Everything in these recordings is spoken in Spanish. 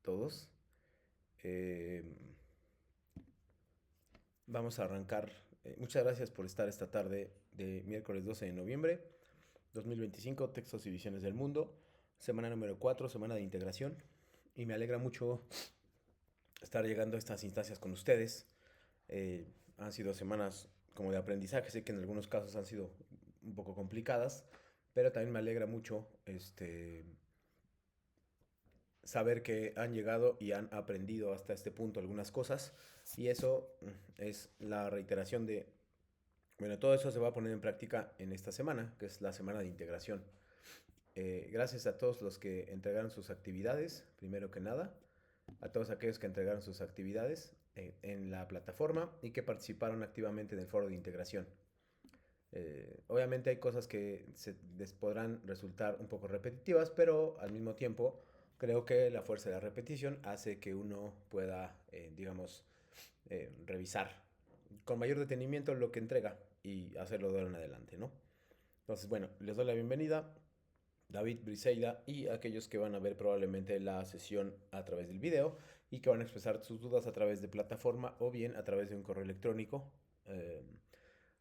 todos. Eh, Vamos a arrancar. Muchas gracias por estar esta tarde de miércoles 12 de noviembre 2025, Textos y Visiones del Mundo, semana número 4, semana de integración. Y me alegra mucho estar llegando a estas instancias con ustedes. Han sido semanas como de aprendizaje, sé que en algunos casos han sido un poco complicadas, pero también me alegra mucho saber que han llegado y han aprendido hasta este punto algunas cosas. Y eso es la reiteración de, bueno, todo eso se va a poner en práctica en esta semana, que es la semana de integración. Gracias a todos los que entregaron sus actividades, primero que nada, a todos aquellos que entregaron sus actividades en la plataforma y que participaron activamente en el foro de integración. Obviamente hay cosas que les podrán resultar un poco repetitivas, pero al mismo tiempo creo que la fuerza de la repetición hace que uno pueda, digamos, revisar con mayor detenimiento lo que entrega y hacerlo de ahora en adelante, ¿no? Entonces, bueno, les doy la bienvenida, David, Briseida y aquellos que van a ver probablemente la sesión a través del video y que van a expresar sus dudas a través de plataforma o bien a través de un correo electrónico. Eh,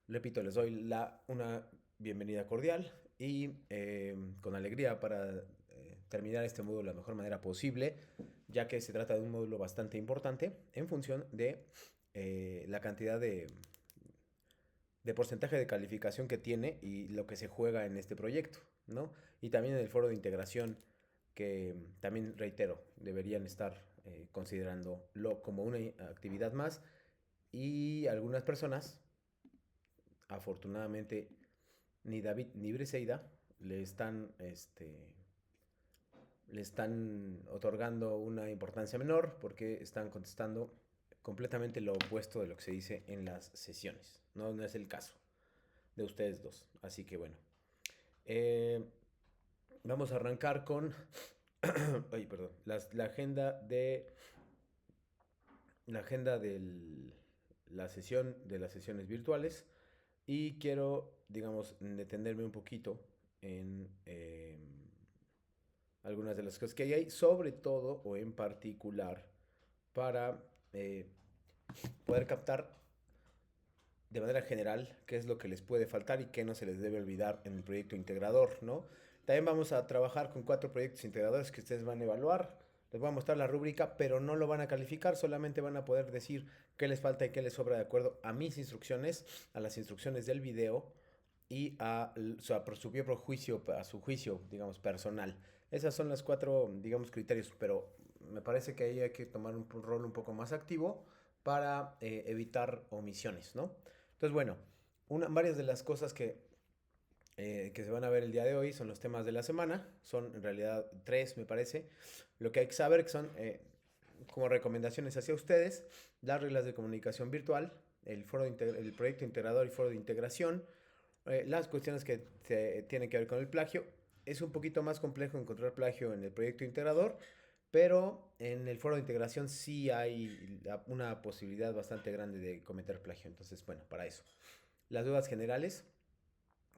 Repito, les doy una bienvenida cordial y con alegría para terminar este módulo de la mejor manera posible, ya que se trata de un módulo bastante importante en función de la cantidad de porcentaje de calificación que tiene y lo que se juega en este proyecto, ¿no? Y también en el foro de integración, que también reitero, deberían estar considerándolo como una actividad más y algunas personas, afortunadamente, ni David ni Briseida le están otorgando una importancia menor porque están contestando completamente lo opuesto de lo que se dice en las sesiones. No, no es el caso de ustedes dos. Así que bueno. Eh, Vamos a arrancar con ay, perdón, la agenda de la sesión de las sesiones virtuales y quiero, digamos, detenerme un poquito en algunas de las cosas que hay ahí, sobre todo o en particular para eh, poder captar de manera general qué es lo que les puede faltar y qué no se les debe olvidar en el proyecto integrador, ¿no? También vamos a trabajar con 4 proyectos integradores que ustedes van a evaluar. Les voy a mostrar la rúbrica, pero no lo van a calificar, solamente van a poder decir qué les falta y qué les sobra de acuerdo a mis instrucciones, a las instrucciones del video y por su propio juicio, a su juicio, digamos, personal. Esas son las 4, digamos, criterios, pero me parece que ahí hay que tomar un rol un poco más activo para evitar omisiones, ¿no? Entonces, bueno, varias de las cosas que se van a ver el día de hoy son los temas de la semana. Son en realidad 3, me parece. Lo que hay que saber que son como recomendaciones hacia ustedes, las reglas de comunicación virtual, el proyecto integrador y foro de integración, las cuestiones que tienen que ver con el plagio. Es un poquito más complejo encontrar plagio en el proyecto integrador, pero en el foro de integración sí hay una posibilidad bastante grande de cometer plagio. Entonces, bueno, para eso. Las dudas generales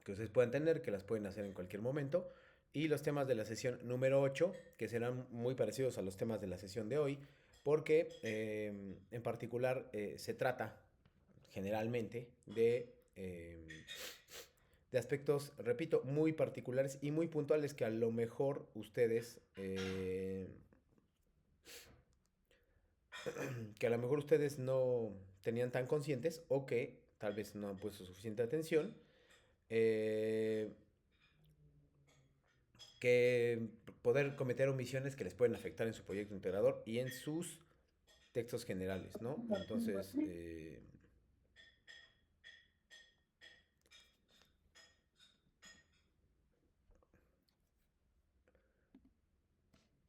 que ustedes puedan tener, que las pueden hacer en cualquier momento. Y los temas de la sesión número 8 que serán muy parecidos a los temas de la sesión de hoy, porque en particular se trata generalmente de aspectos, repito, muy particulares y muy puntuales que a lo mejor ustedes no tenían tan conscientes o que tal vez no han puesto suficiente atención, eh, que poder cometer omisiones que les pueden afectar en su proyecto integrador y en sus textos generales, ¿no? Entonces,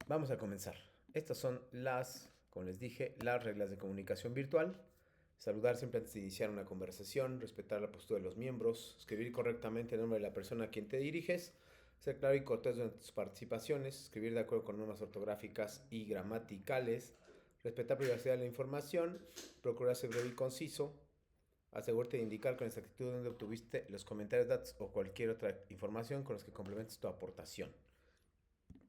vamos a comenzar. Estas son como les dije, las reglas de comunicación virtual. Saludar siempre antes de iniciar una conversación, respetar la postura de los miembros, escribir correctamente el nombre de la persona a quien te diriges, ser claro y cortés durante tus participaciones, escribir de acuerdo con normas ortográficas y gramaticales, respetar privacidad de la información, procurar ser breve y conciso, asegúrate de indicar con exactitud dónde obtuviste los comentarios, datos o cualquier otra información con los que complementes tu aportación.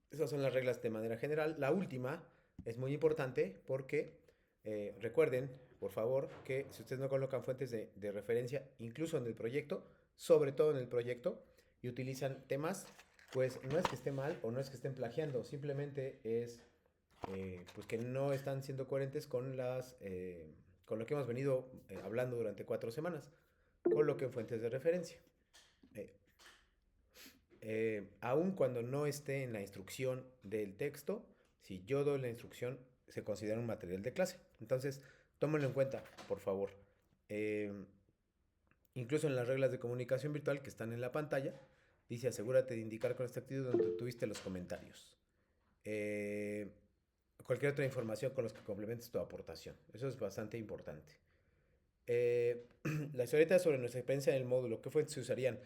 Esas son las reglas de manera general. La última Es muy importante porque recuerden, por favor, que si ustedes no colocan fuentes de referencia, incluso en el proyecto, sobre todo en el proyecto, y utilizan temas, pues no es que esté mal o no es que estén plagiando, simplemente es pues que no están siendo coherentes con lo que hemos venido hablando durante 4 semanas. Coloquen fuentes de referencia. Eh, Aun cuando no esté en la instrucción del texto, si yo doy la instrucción, se considera un material de clase. Entonces, tómenlo en cuenta, por favor. Eh, Incluso en las reglas de comunicación virtual que están en la pantalla, dice asegúrate de indicar con exactitud donde tuviste los comentarios. Eh, Cualquier otra información con los que complementes tu aportación. Eso es bastante importante. La historieta sobre nuestra experiencia en el módulo, ¿qué fuentes se usarían?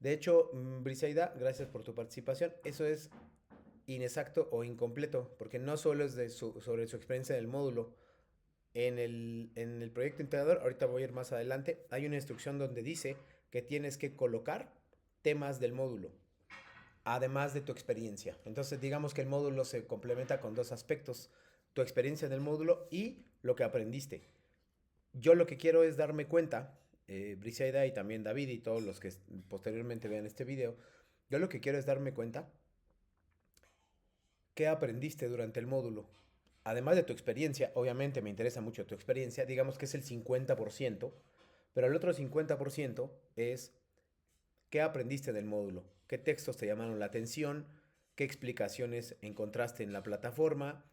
De hecho, Briseida, gracias por tu participación. Eso es inexacto o incompleto, porque no solo es sobre su experiencia en el módulo. En el proyecto integrador, ahorita voy a ir más adelante, hay una instrucción donde dice que tienes que colocar temas del módulo, además de tu experiencia. Entonces, digamos que el módulo se complementa con dos aspectos, tu experiencia en el módulo y lo que aprendiste. Yo lo que quiero es darme cuenta, Briseida y también David y todos los que posteriormente vean este video, yo lo que quiero es darme cuenta qué aprendiste durante el módulo. Además de tu experiencia, obviamente me interesa mucho tu experiencia, digamos que es el 50%, pero el otro 50% es qué aprendiste del módulo, qué textos te llamaron la atención, qué explicaciones encontraste en la plataforma,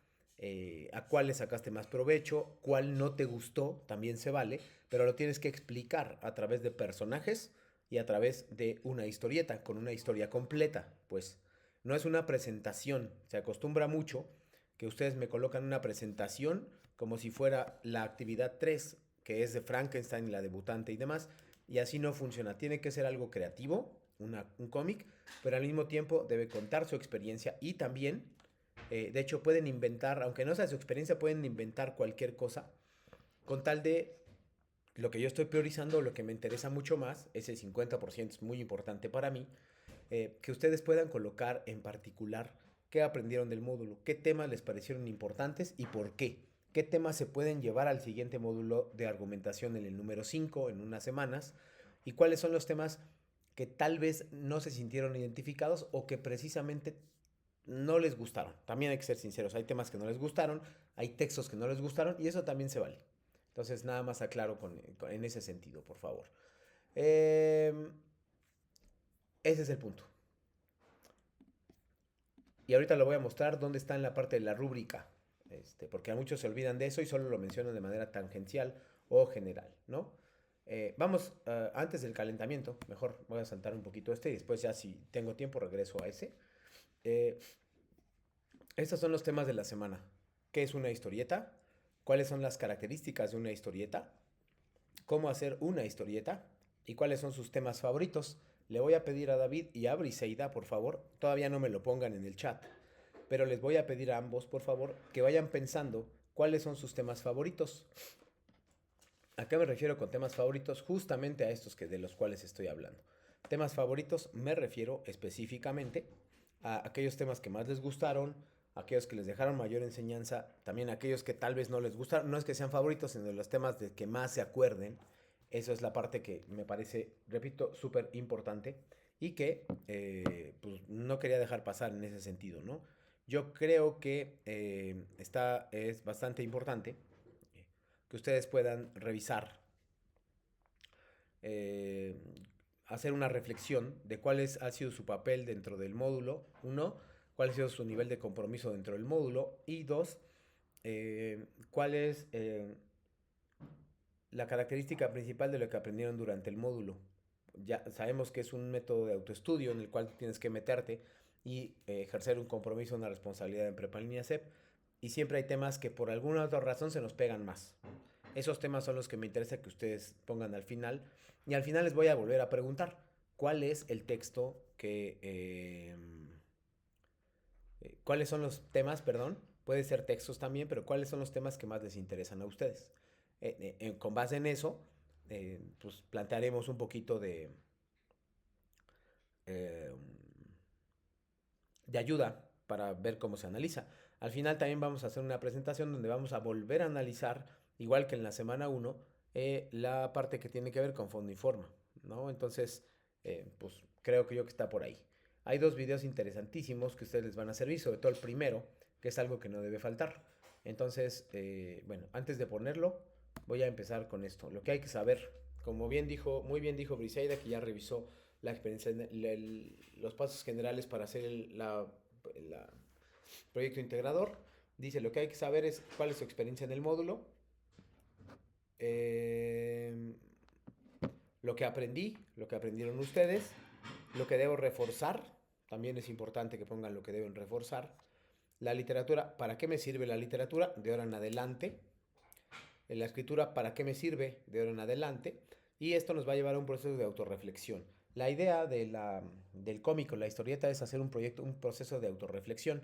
a cuál le sacaste más provecho, cuál no te gustó, también se vale, pero lo tienes que explicar a través de personajes y a través de una historieta, con una historia completa, pues no es una presentación, se acostumbra mucho que ustedes me colocan una presentación como si fuera la actividad 3 que es de Frankenstein, la debutante y demás, y así no funciona. Tiene que ser algo creativo, un cómic, pero al mismo tiempo debe contar su experiencia y también, de hecho, pueden inventar, aunque no sea su experiencia, pueden inventar cualquier cosa con tal de lo que yo estoy priorizando, lo que me interesa mucho más, ese 50% es muy importante para mí, que ustedes puedan colocar en particular qué aprendieron del módulo, qué temas les parecieron importantes y por qué. ¿Qué temas se pueden llevar al siguiente módulo de argumentación en el número 5 en unas semanas? ¿Y cuáles son los temas que tal vez no se sintieron identificados o que precisamente no les gustaron? También hay que ser sinceros, hay temas que no les gustaron, hay textos que no les gustaron y eso también se vale. Entonces, nada más aclaro en ese sentido, por favor. Eh, Ese es el punto. Y ahorita lo voy a mostrar dónde está en la parte de la rúbrica, porque a muchos se olvidan de eso y solo lo mencionan de manera tangencial o general, ¿no? Vamos, antes del calentamiento, mejor voy a saltar un poquito y después ya si tengo tiempo regreso a ese. Eh, Estos son los temas de la semana. ¿Qué es una historieta? ¿Cuáles son las características de una historieta? ¿Cómo hacer una historieta? ¿Y cuáles son sus temas favoritos? Le voy a pedir a David y a Briseida, por favor, todavía no me lo pongan en el chat, pero les voy a pedir a ambos, por favor, que vayan pensando cuáles son sus temas favoritos. ¿A qué me refiero con temas favoritos? Justamente a estos de los cuales estoy hablando. Temas favoritos me refiero específicamente a aquellos temas que más les gustaron, aquellos que les dejaron mayor enseñanza, también aquellos que tal vez no les gustaron, no es que sean favoritos, sino los temas de que más se acuerden. Eso es la parte que me parece, repito, súper importante y que pues, no quería dejar pasar en ese sentido, ¿no? Yo creo que es bastante importante que ustedes puedan revisar, eh, hacer una reflexión de ha sido su papel dentro del módulo, uno, cuál ha sido su nivel de compromiso dentro del módulo y dos, cuál es la característica principal de lo que aprendieron durante el módulo. Ya sabemos que es un método de autoestudio en el cual tienes que meterte y ejercer un compromiso, una responsabilidad en Prepa en Línea CEP. Y siempre hay temas que por alguna otra razón se nos pegan más. Esos temas son los que me interesa que ustedes pongan al final. Y al final les voy a volver a preguntar, ¿cuál es el texto ¿cuáles son los temas, perdón? Puede ser textos también, pero ¿cuáles son los temas que más les interesan a ustedes? Con base en eso, pues plantearemos un poquito eh, de ayuda para ver cómo se analiza. Al final también vamos a hacer una presentación donde vamos a volver a analizar, igual que en la semana 1, la parte que tiene que ver con fondo y forma, ¿no? Entonces, pues creo que está por ahí. Hay dos videos interesantísimos que ustedes les van a servir, sobre todo el primero, que es algo que no debe faltar. Entonces, bueno, antes de ponerlo, voy a empezar con esto. Lo que hay que saber, como bien dijo, muy bien dijo Briseida, que ya revisó la experiencia, los pasos generales para hacer la proyecto integrador. Dice, lo que hay que saber es cuál es su experiencia en el módulo, eh, lo que aprendí, lo que aprendieron ustedes, lo que debo reforzar, también es importante que pongan lo que deben reforzar, la literatura, ¿para qué me sirve la literatura? De ahora en adelante, en la escritura, ¿para qué me sirve? De ahora en adelante, y esto nos va a llevar a un proceso de autorreflexión. La idea del cómico, la historieta, es hacer un proceso de autorreflexión.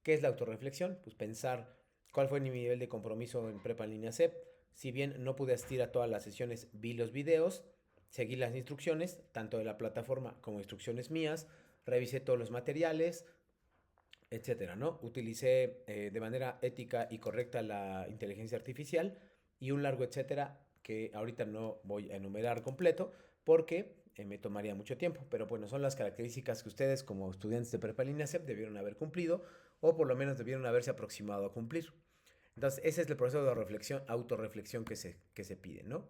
¿Qué es la autorreflexión? Pues pensar cuál fue mi nivel de compromiso en prepa en línea CEP. Si bien no pude asistir a todas las sesiones, vi los videos, seguí las instrucciones, tanto de la plataforma como instrucciones mías, revisé todos los materiales, etcétera, ¿no? Utilicé de manera ética y correcta la inteligencia artificial y un largo etcétera que ahorita no voy a enumerar completo porque me tomaría mucho tiempo, pero bueno, son las características que ustedes como estudiantes de prepa línea CEP debieron haber cumplido o por lo menos debieron haberse aproximado a cumplir. Entonces, ese es el proceso de reflexión, autorreflexión que se pide, ¿no?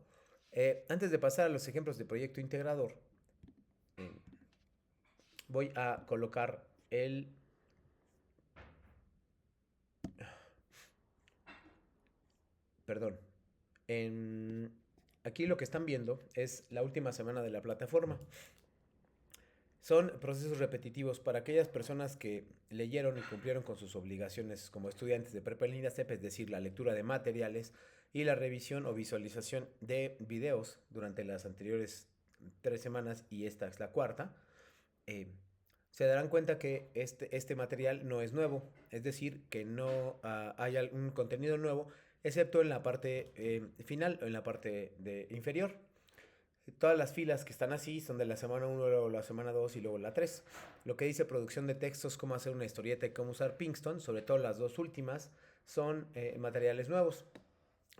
Antes de pasar a los ejemplos de proyecto integrador, eh, voy a colocar perdón, en, aquí lo que están viendo es la última semana de la plataforma. Son procesos repetitivos para aquellas personas que leyeron y cumplieron con sus obligaciones como estudiantes de prepa en línea CEP, es decir, la lectura de materiales y la revisión o visualización de videos durante las anteriores 3 semanas y esta es la cuarta. eh, Se darán cuenta que este material no es nuevo, es decir, que no hay algún contenido nuevo, excepto en la parte final o en la parte inferior. Todas las filas que están así son de la semana 1, luego la semana 2 y luego la 3. Lo que dice producción de textos, cómo hacer una historieta y cómo usar Pinkston, sobre todo las dos últimas, son materiales nuevos.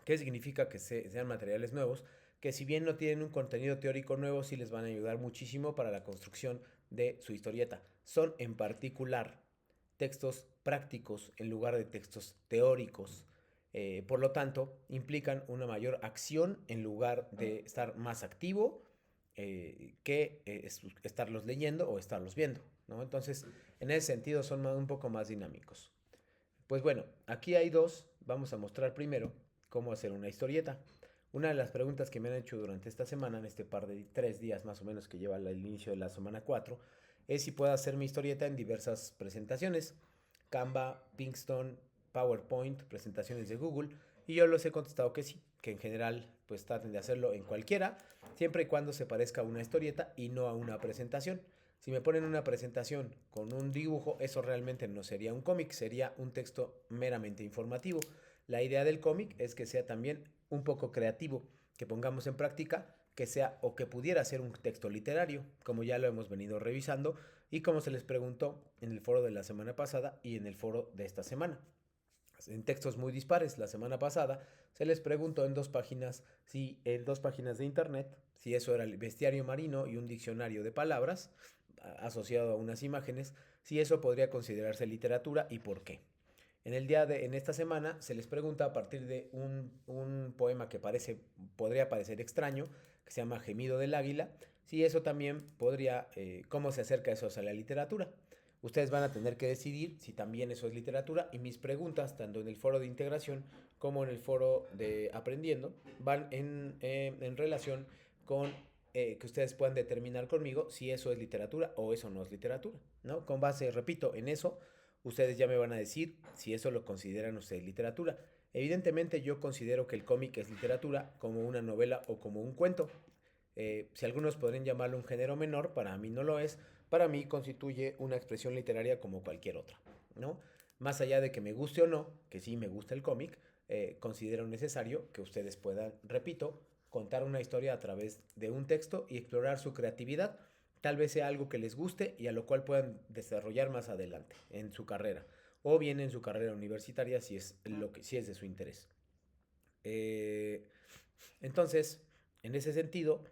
¿Qué significa que sean materiales nuevos? Que si bien no tienen un contenido teórico nuevo, sí les van a ayudar muchísimo para la construcción de su historieta. Son en particular textos prácticos en lugar de textos teóricos. Por lo tanto, implican una mayor acción en lugar de estar más activo que estarlos leyendo o estarlos viendo, ¿no? Entonces, en ese sentido, son un poco más dinámicos. Pues bueno, aquí hay dos. Vamos a mostrar primero cómo hacer una historieta. Una de las preguntas que me han hecho durante esta semana, en este par de 3 días más o menos que lleva el inicio de la semana 4, es si puedo hacer mi historieta en diversas presentaciones. Canva, Pinkston, PowerPoint, presentaciones de Google. Y yo les he contestado que sí, que en general pues traten de hacerlo en cualquiera, siempre y cuando se parezca a una historieta y no a una presentación. Si me ponen una presentación con un dibujo, eso realmente no sería un cómic, sería un texto meramente informativo. La idea del cómic es que sea también un poco creativo, que pongamos en práctica, que sea o que pudiera ser un texto literario, como ya lo hemos venido revisando y como se les preguntó en el foro de la semana pasada y en el foro de esta semana. En textos muy dispares, la semana pasada se les preguntó en 2 páginas, en 2 páginas de internet, si eso era el bestiario marino y un diccionario de palabras asociado a unas imágenes, si eso podría considerarse literatura y por qué. En esta semana se les pregunta a partir de un poema que podría parecer extraño, que se llama Gemido del Águila, si eso también podría, cómo se acerca eso a la literatura. Ustedes van a tener que decidir si también eso es literatura y mis preguntas, tanto en el foro de integración como en el foro de aprendiendo, van en relación con que ustedes puedan determinar conmigo si eso es literatura o eso no es literatura, ¿no? Con base, repito, en eso, ustedes ya me van a decir si eso lo consideran ustedes literatura. Evidentemente yo considero que el cómic es literatura como una novela o como un cuento. Si algunos podrían llamarlo un género menor, para mí no lo es. Para mí constituye una expresión literaria como cualquier otra, ¿no? Más allá de que me guste o no, que sí me gusta el cómic, considero necesario que ustedes puedan, repito, contar una historia a través de un texto y explorar su creatividad. Tal vez sea algo que les guste y a lo cual puedan desarrollar más adelante en su carrera. o bien en su carrera universitaria si es de su interés. Entonces, en ese sentido,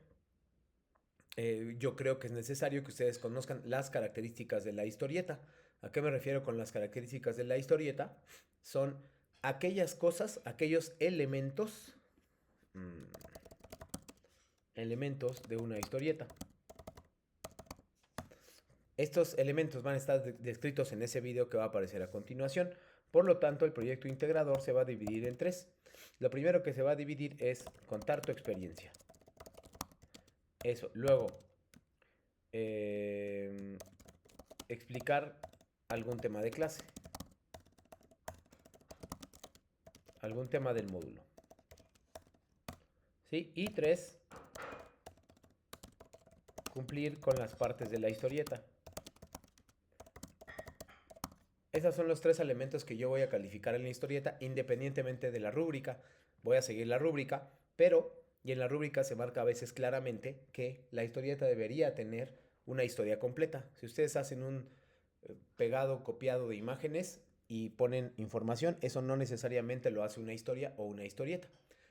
yo creo que es necesario que ustedes conozcan las características de la historieta. ¿A qué me refiero con las características de la historieta? Son aquellas cosas, aquellos elementos, elementos de una historieta. Estos elementos van a estar descritos en ese video que va a aparecer a continuación. Por lo tanto, el proyecto integrador se va a dividir en tres. Lo primero que se va a dividir es contar tu experiencia. Eso. Luego, explicar algún tema de clase. Algún tema del módulo. ¿Sí? Y tres, cumplir con las partes de la historieta. Esos son los tres elementos que yo voy a calificar en la historieta, independientemente de la rúbrica. Voy a seguir la rúbrica, pero, y en la rúbrica se marca a veces claramente que la historieta debería tener una historia completa. Si ustedes hacen un pegado, copiado de imágenes y ponen información, eso no necesariamente lo hace una historia o una historieta.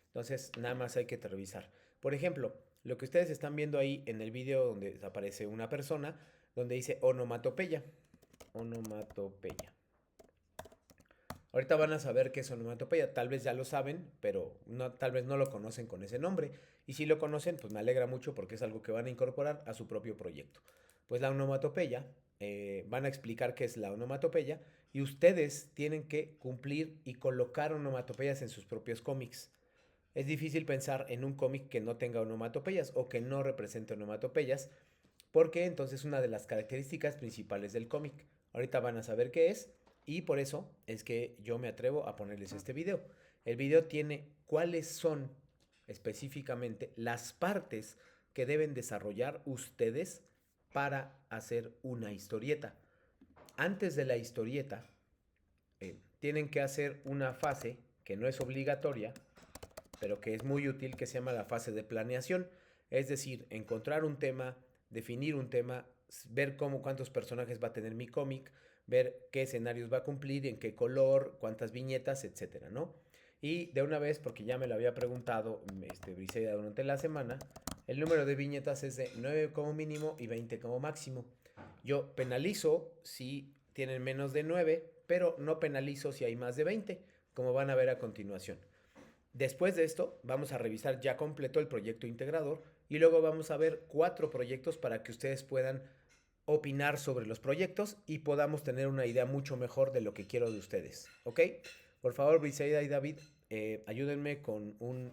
Entonces, nada más hay que revisar. Por ejemplo, lo que ustedes están viendo ahí en el video donde aparece una persona, donde dice onomatopeya. Onomatopeya. Ahorita van a saber qué es onomatopeya. Tal vez ya lo saben, pero tal vez no lo conocen con ese nombre. Y si lo conocen, pues me alegra mucho porque es algo que van a incorporar a su propio proyecto. Pues la onomatopeya, van a explicar qué es la onomatopeya y ustedes tienen que cumplir y colocar onomatopeyas en sus propios cómics. Es difícil pensar en un cómic que no tenga onomatopeyas o que no represente onomatopeyas, porque entonces una de las características principales del cómic. Ahorita van a saber qué es y por eso es que yo me atrevo a ponerles este video. El video tiene cuáles son específicamente las partes que deben desarrollar ustedes para hacer una historieta. Antes de la historieta, tienen que hacer una fase que no es obligatoria, pero que es muy útil, que se llama la fase de planeación. Es decir, encontrar un tema, definir un tema, ver cuántos personajes va a tener mi cómic, ver qué escenarios va a cumplir, en qué color, cuántas viñetas, etcétera, ¿no? Y de una vez, porque ya me lo había preguntado Briseida durante la semana, el número de viñetas es de 9 como mínimo y 20 como máximo. Yo penalizo si tienen menos de 9, pero no penalizo si hay más de 20, como van a ver a continuación. Después de esto, vamos a revisar ya completo el proyecto integrador y luego vamos a ver 4 proyectos para que ustedes puedan opinar sobre los proyectos y podamos tener una idea mucho mejor de lo que quiero de ustedes. ¿Ok? Por favor, Briseida y David, ayúdenme con un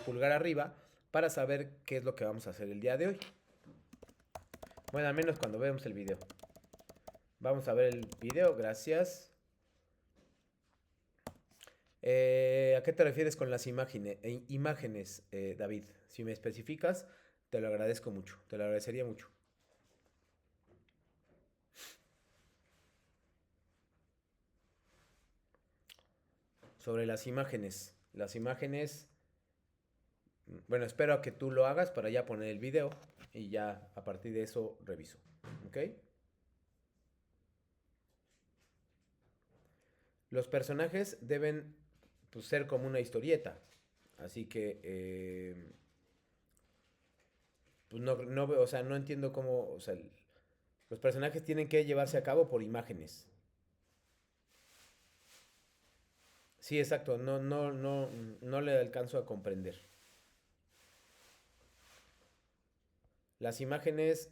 pulgar arriba para saber qué es lo que vamos a hacer el día de hoy. Bueno, al menos cuando veamos el video. Vamos a ver el video, gracias. ¿A qué te refieres con las imágenes, David? Si me especificas, te lo agradezco mucho, te lo agradecería mucho. Sobre las imágenes, bueno, espero a que tú lo hagas para ya poner el video y ya a partir de eso reviso, ¿ok? Los personajes deben pues, ser como una historieta, así que pues no, o sea, no entiendo cómo, o sea, los personajes tienen que llevarse a cabo por imágenes. Sí, exacto, no le alcanzo a comprender. Las imágenes,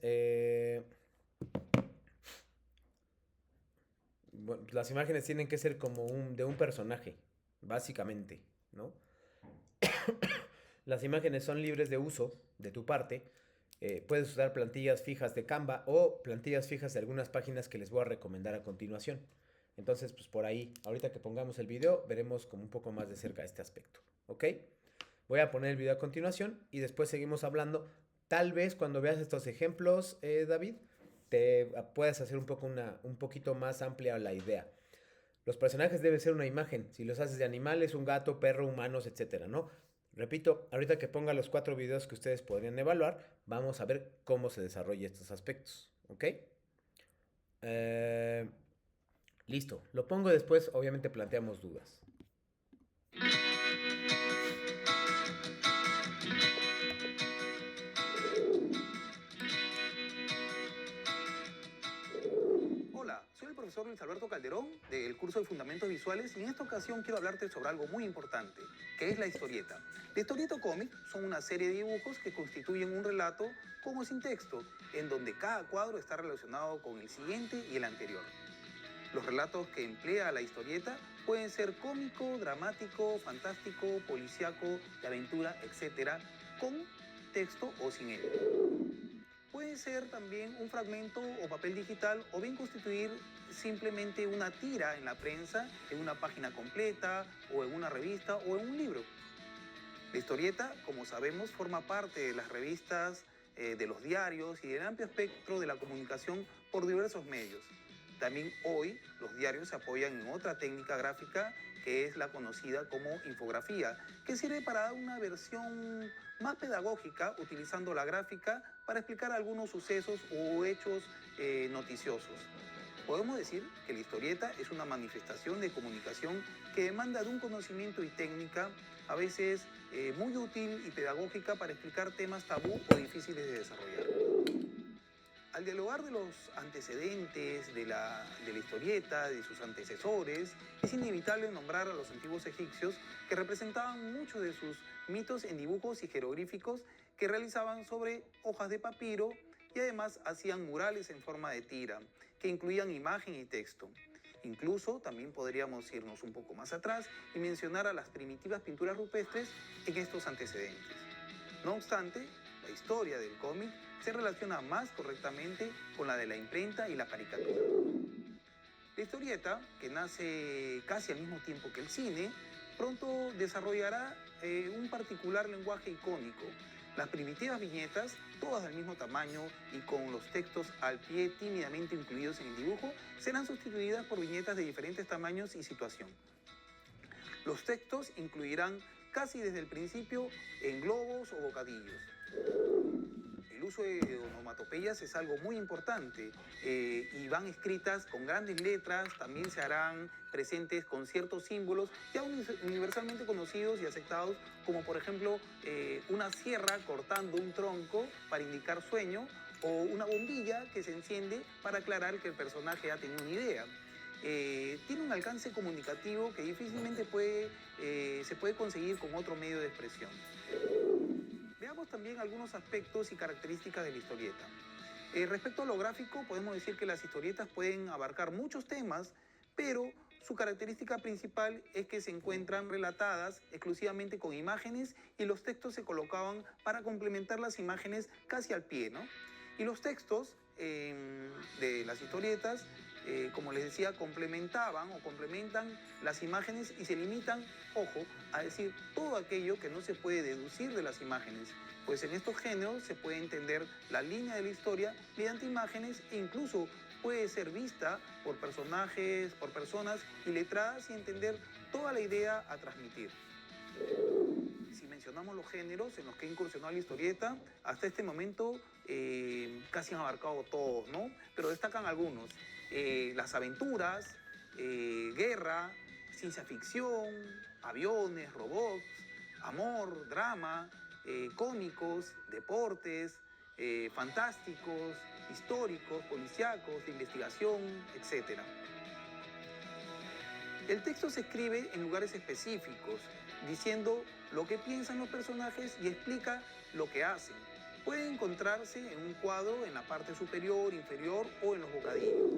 bueno, las imágenes tienen que ser como de un personaje, básicamente, ¿no? Las imágenes son libres de uso de tu parte. Puedes usar plantillas fijas de Canva o plantillas fijas de algunas páginas que les voy a recomendar a continuación. Entonces, pues por ahí, ahorita que pongamos el video, veremos como un poco más de cerca este aspecto. ¿Ok? Voy a poner el video a continuación y después seguimos hablando. Tal vez cuando veas estos ejemplos, David, te puedas hacer un poquito más amplia la idea. Los personajes deben ser una imagen. Si los haces de animales, un gato, perro, humanos, etcétera, ¿no? Repito, ahorita que ponga los 4 videos que ustedes podrían evaluar, vamos a ver cómo se desarrollan estos aspectos. ¿Ok? Eh, Listo, lo pongo después, obviamente planteamos dudas. Hola, soy el profesor Luis Alberto Calderón del curso de Fundamentos Visuales y en esta ocasión quiero hablarte sobre algo muy importante, que es la historieta. La historieta o cómic son una serie de dibujos que constituyen un relato con o sin texto, en donde cada cuadro está relacionado con el siguiente y el anterior. Los relatos que emplea la historieta pueden ser cómico, dramático, fantástico, policíaco, de aventura, etcétera, con texto o sin él. Puede ser también un fragmento o papel digital o bien constituir simplemente una tira en la prensa, en una página completa o en una revista o en un libro. La historieta, como sabemos, forma parte de las revistas, de los diarios y del amplio espectro de la comunicación por diversos medios. También hoy los diarios se apoyan en otra técnica gráfica que es la conocida como infografía, que sirve para dar una versión más pedagógica utilizando la gráfica para explicar algunos sucesos o hechos noticiosos. Podemos decir que la historieta es una manifestación de comunicación que demanda de un conocimiento y técnica a veces muy útil y pedagógica para explicar temas tabú o difíciles de desarrollar. Al dialogar de los antecedentes de la historieta, de sus antecesores, es inevitable nombrar a los antiguos egipcios que representaban muchos de sus mitos en dibujos y jeroglíficos que realizaban sobre hojas de papiro y además hacían murales en forma de tira, que incluían imagen y texto. Incluso también podríamos irnos un poco más atrás y mencionar a las primitivas pinturas rupestres en estos antecedentes. No obstante, la historia del cómic se relaciona más correctamente con la de la imprenta y la caricatura. La historieta, que nace casi al mismo tiempo que el cine, pronto desarrollará un particular lenguaje icónico. Las primitivas viñetas, todas del mismo tamaño y con los textos al pie tímidamente incluidos en el dibujo, serán sustituidas por viñetas de diferentes tamaños y situación. Los textos incluirán casi desde el principio en globos o bocadillos. El uso de onomatopeyas es algo muy importante y van escritas con grandes letras, también se harán presentes con ciertos símbolos ya universalmente conocidos y aceptados, como por ejemplo una sierra cortando un tronco para indicar sueño o una bombilla que se enciende para aclarar que el personaje ya tenía una idea. Tiene un alcance comunicativo que difícilmente se puede conseguir con otro medio de expresión. Veamos también algunos aspectos y características de la historieta. Respecto a lo gráfico, podemos decir que las historietas pueden abarcar muchos temas, pero su característica principal es que se encuentran relatadas exclusivamente con imágenes y los textos se colocaban para complementar las imágenes casi al pie, ¿no? Y los textos de las historietas, como les decía, complementaban o complementan las imágenes y se limitan, ojo, a decir todo aquello que no se puede deducir de las imágenes, pues en estos géneros se puede entender la línea de la historia mediante imágenes e incluso puede ser vista por personajes, por personas iletradas y entender toda la idea a transmitir. Si mencionamos los géneros en los que incursionó la historieta, hasta este momento casi han abarcado todos, ¿no? Pero destacan algunos. Las aventuras, guerra, ciencia ficción, aviones, robots, amor, drama, cómicos, deportes, fantásticos, históricos, policíacos, de investigación, etc. El texto se escribe en lugares específicos, diciendo lo que piensan los personajes y explica lo que hacen. Puede encontrarse en un cuadro en la parte superior, inferior o en los bocadillos.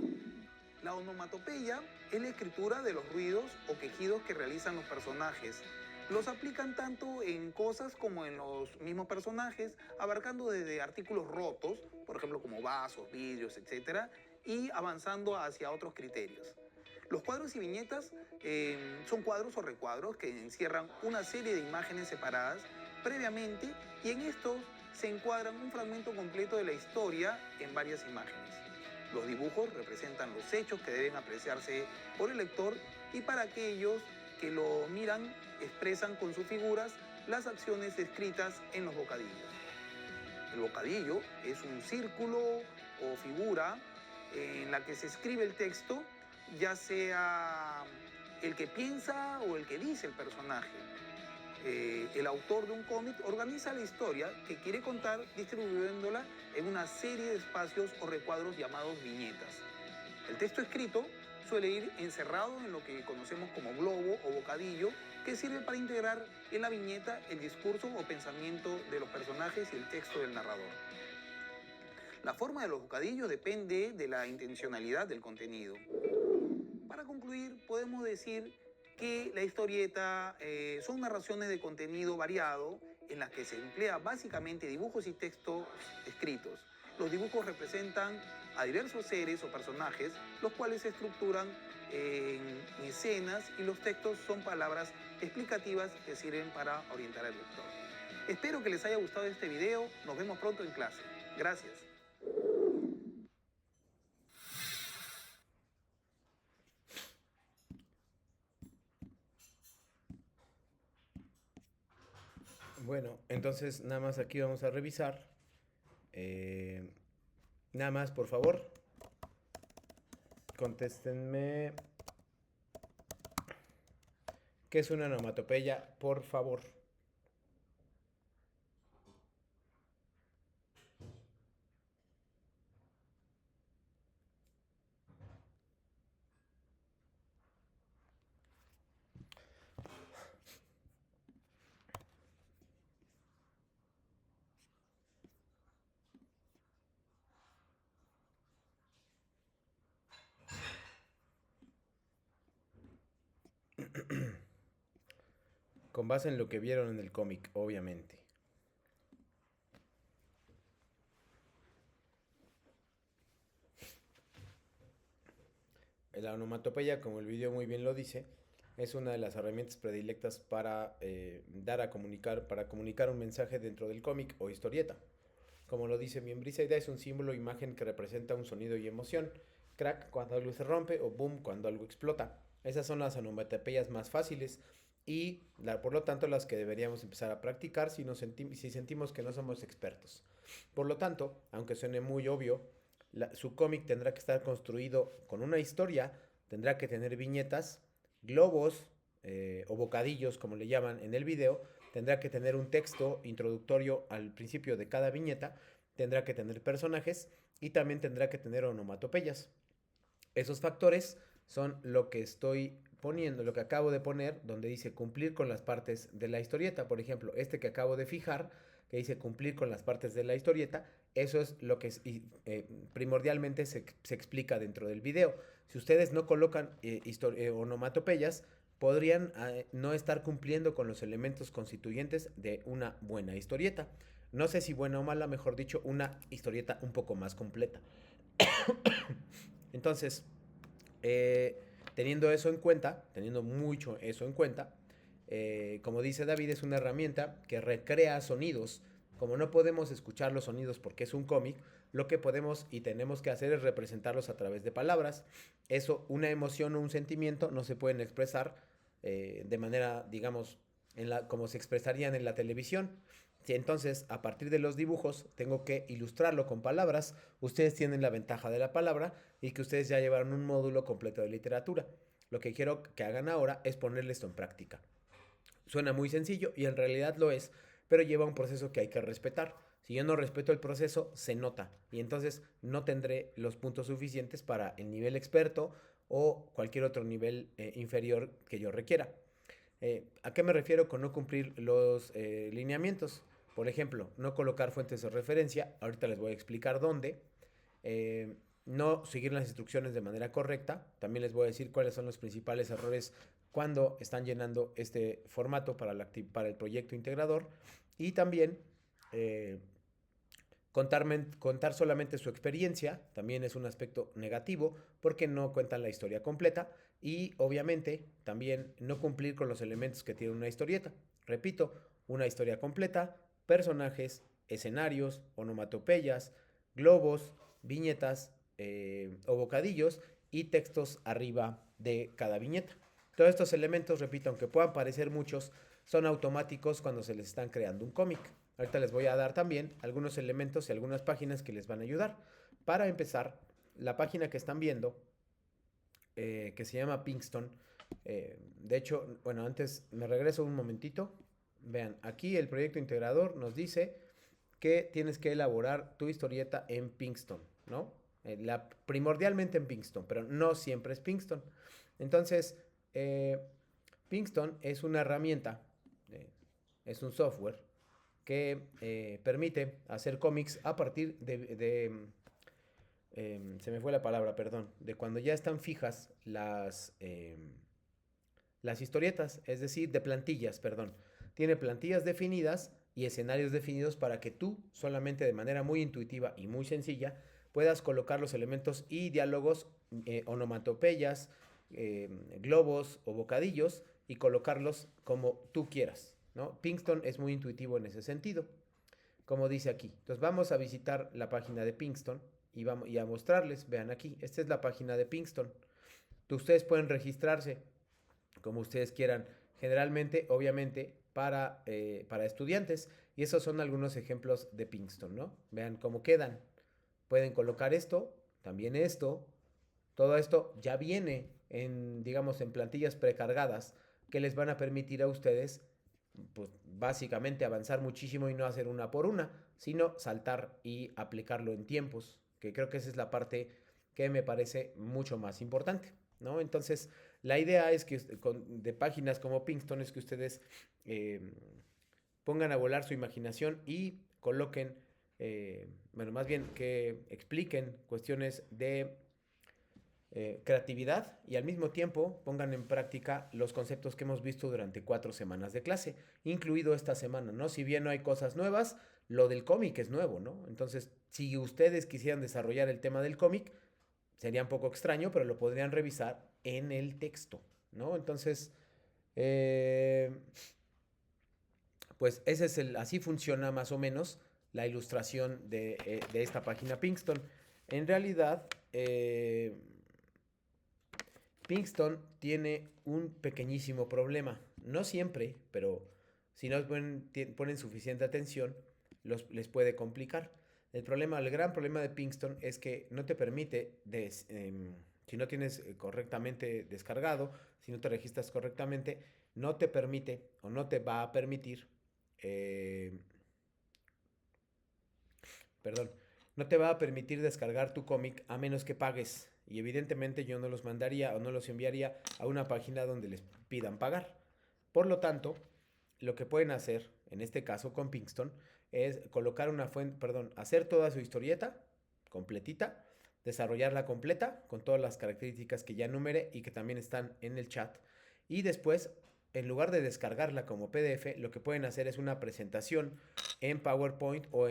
La onomatopeya es la escritura de los ruidos o quejidos que realizan los personajes. Los aplican tanto en cosas como en los mismos personajes, abarcando desde artículos rotos, por ejemplo como vasos, vidrios, etc., y avanzando hacia otros criterios. Los cuadros y viñetas son cuadros o recuadros que encierran una serie de imágenes separadas previamente y en estos se encuadran un fragmento completo de la historia en varias imágenes. Los dibujos representan los hechos que deben apreciarse por el lector y para aquellos que lo miran expresan con sus figuras las acciones descritas en los bocadillos. El bocadillo es un círculo o figura en la que se escribe el texto ya sea el que piensa o el que dice el personaje. El autor de un cómic organiza la historia que quiere contar distribuyéndola en una serie de espacios o recuadros llamados viñetas. El texto escrito suele ir encerrado en lo que conocemos como globo o bocadillo, que sirve para integrar en la viñeta el discurso o pensamiento de los personajes y el texto del narrador. La forma de los bocadillos depende de la intencionalidad del contenido. Para concluir, podemos decir que la historieta son narraciones de contenido variado en las que se emplea básicamente dibujos y textos escritos. Los dibujos representan a diversos seres o personajes, los cuales se estructuran en escenas, y los textos son palabras explicativas que sirven para orientar al lector. Espero que les haya gustado este video. Nos vemos pronto en clase. Gracias. Bueno, entonces nada más aquí vamos a revisar. Nada más, por favor, contéstenme. ¿Qué es una onomatopeya? Por favor. Con base en lo que vieron en el cómic, obviamente. La onomatopeya, como el video muy bien lo dice, es una de las herramientas predilectas para para comunicar un mensaje dentro del cómic o historieta. Como lo dice bien Briseida, es un símbolo o imagen que representa un sonido y emoción. Crack cuando algo se rompe o boom cuando algo explota. Esas son las onomatopeyas más fáciles y por lo tanto las que deberíamos empezar a practicar si sentimos que no somos expertos. Por lo tanto, aunque suene muy obvio, su cómic tendrá que estar construido con una historia, tendrá que tener viñetas, globos o bocadillos, como le llaman en el video, tendrá que tener un texto introductorio al principio de cada viñeta, tendrá que tener personajes y también tendrá que tener onomatopeyas. Esos factores son lo que estoy poniendo, lo que acabo de poner, donde dice cumplir con las partes de la historieta. Por ejemplo, este que acabo de fijar, que dice cumplir con las partes de la historieta, eso es lo que primordialmente se explica dentro del video. Si ustedes no colocan onomatopeyas, podrían no estar cumpliendo con los elementos constituyentes de una buena historieta. No sé si buena o mala, mejor dicho, una historieta un poco más completa. Entonces, teniendo eso en cuenta, teniendo mucho eso en cuenta, como dice David, es una herramienta que recrea sonidos. Como no podemos escuchar los sonidos porque es un cómic, lo que podemos y tenemos que hacer es representarlos a través de palabras. Eso, una emoción o un sentimiento no se pueden expresar de manera, digamos, como se expresarían en la televisión. Entonces, a partir de los dibujos, tengo que ilustrarlo con palabras. Ustedes tienen la ventaja de la palabra y que ustedes ya llevaron un módulo completo de literatura. Lo que quiero que hagan ahora es ponerle esto en práctica. Suena muy sencillo y en realidad lo es, pero lleva un proceso que hay que respetar. Si yo no respeto el proceso, se nota y entonces no tendré los puntos suficientes para el nivel experto o cualquier otro nivel inferior que yo requiera. ¿A qué me refiero con no cumplir los lineamientos? Por ejemplo, no colocar fuentes de referencia, ahorita les voy a explicar dónde. No seguir las instrucciones de manera correcta, también les voy a decir cuáles son los principales errores cuando están llenando este formato para el proyecto integrador. Y también contar solamente su experiencia también es un aspecto negativo porque no cuentan la historia completa y obviamente también no cumplir con los elementos que tiene una historieta. Repito, una historia completa, personajes, escenarios, onomatopeyas, globos, viñetas o bocadillos y textos arriba de cada viñeta. Todos estos elementos, repito, aunque puedan parecer muchos, son automáticos cuando se les están creando un cómic. Ahorita les voy a dar también algunos elementos y algunas páginas que les van a ayudar. Para empezar, la página que están viendo que se llama Pinkston. De hecho, bueno, antes me regreso un momentito. Vean, aquí el proyecto integrador nos dice que tienes que elaborar tu historieta en Pinkston, ¿no? Primordialmente en Pinkston, pero no siempre es Pinkston. Entonces, eh, Pinkston es una herramienta, eh, es un software que permite hacer cómics a partir se me fue la palabra, perdón, de cuando ya están fijas las historietas, es decir, de plantillas, perdón. Tiene plantillas definidas y escenarios definidos para que tú, solamente de manera muy intuitiva y muy sencilla, puedas colocar los elementos y diálogos, onomatopeyas, globos o bocadillos y colocarlos como tú quieras, ¿no? Pinkston es muy intuitivo en ese sentido, como dice aquí. Entonces vamos a visitar la página de Pinkston y a mostrarles, vean aquí, esta es la página de Pinkston. Ustedes pueden registrarse como ustedes quieran, generalmente, obviamente, para estudiantes. Y esos son algunos ejemplos de Pinkston, ¿no? Vean cómo quedan. Pueden colocar esto, también esto. Todo esto ya viene en, digamos, en plantillas precargadas que les van a permitir a ustedes, pues, básicamente avanzar muchísimo y no hacer una por una, sino saltar y aplicarlo en tiempos, que creo que esa es la parte que me parece mucho más importante, ¿no? Entonces, la idea es que de páginas como Pinkston es que ustedes eh, pongan a volar su imaginación y coloquen, bueno, más bien que expliquen cuestiones de creatividad y al mismo tiempo pongan en práctica los conceptos que hemos visto durante 4 semanas de clase, incluido esta semana, ¿no? Si bien no hay cosas nuevas, lo del cómic es nuevo, ¿no? Entonces, si ustedes quisieran desarrollar el tema del cómic, sería un poco extraño, pero lo podrían revisar en el texto, ¿no? Entonces, eh, pues ese es así funciona más o menos la ilustración de esta página Pinkston. En realidad, Pinkston tiene un pequeñísimo problema. No siempre, pero si no ponen suficiente atención, les puede complicar. El gran problema de Pinkston es que no te permite, si no tienes correctamente descargado, si no te registras correctamente, no te permite o no te va a permitir, eh, perdón, no te va a permitir descargar tu cómic a menos que pagues. Y evidentemente yo no los mandaría o no los enviaría a una página donde les pidan pagar. Por lo tanto, lo que pueden hacer, en este caso con Pinkston, es colocar una fuente, perdón, hacer toda su historieta completita, desarrollarla completa con todas las características que ya enumeré y que también están en el chat. Y después, en lugar de descargarla como PDF, lo que pueden hacer es una presentación en PowerPoint o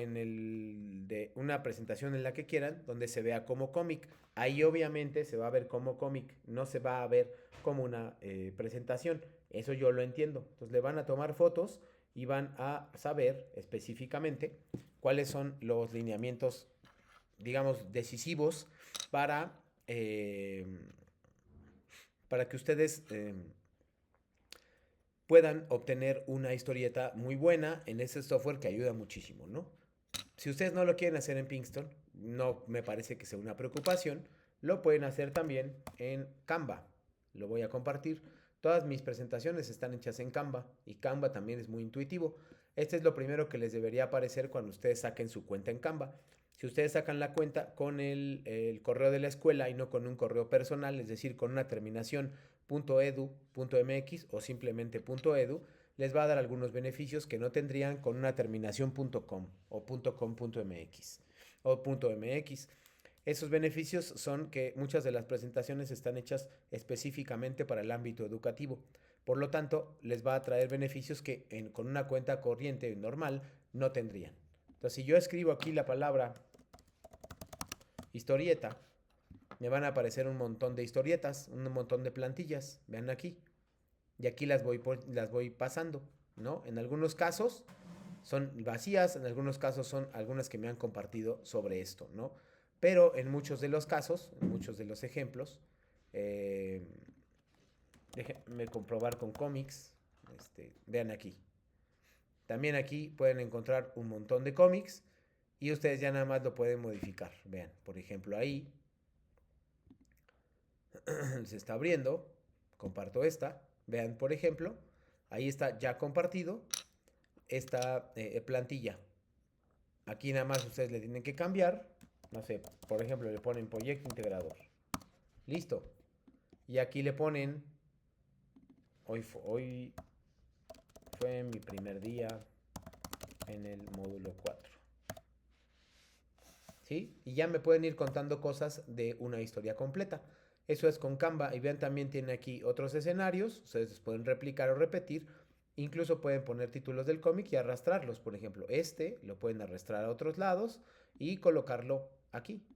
una presentación en la que quieran, donde se vea como cómic. Ahí obviamente se va a ver como cómic, no se va a ver como una presentación. Eso yo lo entiendo. Entonces le van a tomar fotos y van a saber específicamente cuáles son los lineamientos, digamos, decisivos para, eh, para que ustedes puedan obtener una historieta muy buena en ese software que ayuda muchísimo, ¿no? Si ustedes no lo quieren hacer en Pinkston, no me parece que sea una preocupación, lo pueden hacer también en Canva. Lo voy a compartir. Todas mis presentaciones están hechas en Canva y Canva también es muy intuitivo. Este es lo primero que les debería aparecer cuando ustedes saquen su cuenta en Canva. Si ustedes sacan la cuenta con el correo de la escuela y no con un correo personal, es decir, con una terminación .edu.mx o simplemente .edu, les va a dar algunos beneficios que no tendrían con una terminación .com o .com.mx o .mx. Esos beneficios son que muchas de las presentaciones están hechas específicamente para el ámbito educativo. Por lo tanto, les va a traer beneficios que con una cuenta corriente normal no tendrían. Entonces, si yo escribo aquí la palabra historieta, me van a aparecer un montón de historietas, un montón de plantillas. Vean aquí. Y aquí las voy pasando, ¿no? En algunos casos son vacías, en algunos casos son algunas que me han compartido sobre esto, ¿no? Pero en muchos de los casos, en muchos de los ejemplos, eh, déjenme comprobar con cómics, vean aquí. También aquí pueden encontrar un montón de cómics y ustedes ya nada más lo pueden modificar. Vean, por ejemplo, ahí Se está abriendo. Comparto esta. Vean, por ejemplo, ahí está ya compartido esta plantilla. Aquí nada más ustedes le tienen que cambiar. No sé, por ejemplo, le ponen proyecto integrador. Listo. Y aquí le ponen, hoy fue mi primer día en el módulo 4. ¿Sí? Y ya me pueden ir contando cosas de una historia completa. Eso es con Canva. Y vean, también tiene aquí otros escenarios. Ustedes pueden replicar o repetir. Incluso pueden poner títulos del cómic y arrastrarlos. Por ejemplo, este lo pueden arrastrar a otros lados y colocarlo aquí.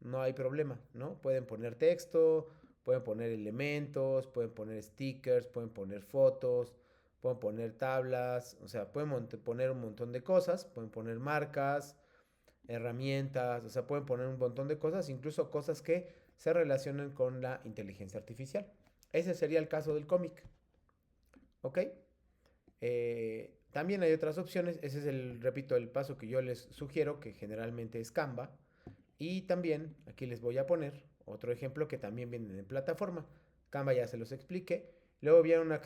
No hay problema, ¿no? Pueden poner texto, pueden poner elementos, pueden poner stickers, pueden poner fotos, pueden poner tablas, o sea, pueden poner un montón de cosas, pueden poner marcas, herramientas, o sea, pueden poner un montón de cosas, incluso cosas que se relacionan con la inteligencia artificial. Ese sería el caso del cómic, ¿ok? También hay otras opciones, ese es el, repito, el paso que yo les sugiero, que generalmente es Canva. Y también aquí les voy a poner otro ejemplo que también viene en plataforma. Canva ya se los expliqué. Luego viene una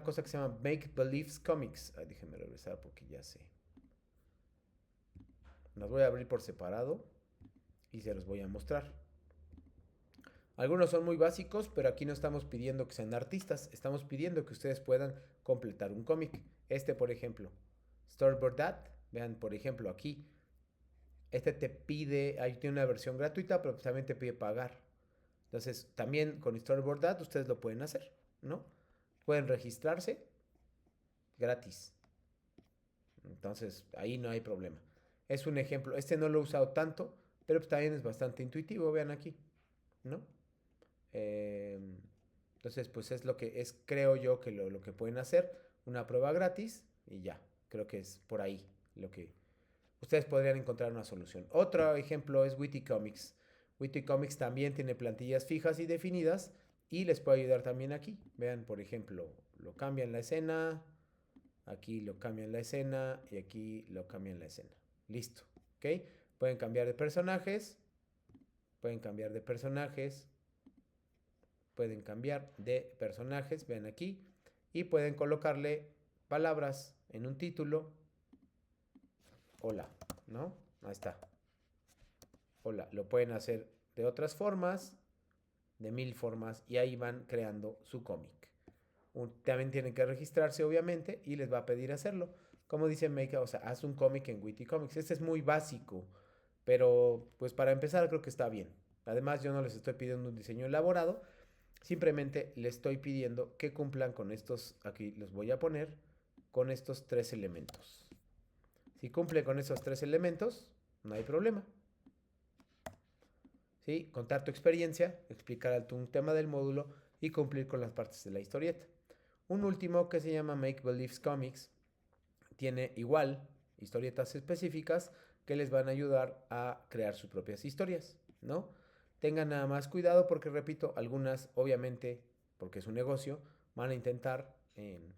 cosa que se llama Make Believes Comics. Ay, déjenme regresar porque ya sé. Las voy a abrir por separado y se los voy a mostrar. Algunos son muy básicos, pero aquí no estamos pidiendo que sean artistas. Estamos pidiendo que ustedes puedan completar un cómic. Este, por ejemplo, Storyboard That. Vean, por ejemplo, aquí. Este te pide, ahí tiene una versión gratuita, pero también te pide pagar. Entonces, también con Storyboard That ustedes lo pueden hacer, ¿no? Pueden registrarse gratis. Entonces, ahí no hay problema. Es un ejemplo. Este no lo he usado tanto, pero pues también es bastante intuitivo. Vean aquí, ¿no? Eh, entonces, pues es lo que es, creo yo, que lo que pueden hacer. Una prueba gratis y ya. Creo que es por ahí lo que ustedes podrían encontrar una solución. Otro ejemplo es Witty Comics. Witty Comics también tiene plantillas fijas y definidas y les puede ayudar también aquí. Vean, por ejemplo, lo cambian la escena, aquí lo cambian la escena y aquí lo cambian la escena. Listo, ¿ok? Pueden cambiar de personajes, pueden cambiar de personajes, pueden cambiar de personajes, vean aquí, y pueden colocarle palabras en un título. Hola, ¿no? Ahí está. Hola, lo pueden hacer de otras formas, de 1000 formas, y ahí van creando su cómic. También tienen que registrarse, obviamente, y les va a pedir hacerlo. Como dice Meika, o sea, haz un cómic en Witty Comics. Este es muy básico, pero pues para empezar creo que está bien. Además, yo no les estoy pidiendo un diseño elaborado, simplemente les estoy pidiendo que cumplan con estos, aquí los voy a poner, con estos 3 elementos. Si cumple con esos 3 elementos, no hay problema. ¿Sí? Contar tu experiencia, explicar un tema del módulo y cumplir con las partes de la historieta. Un último que se llama Make Believes Comics tiene igual historietas específicas que les van a ayudar a crear sus propias historias, ¿no? Tengan nada más cuidado porque, repito, algunas obviamente, porque es un negocio, van a intentar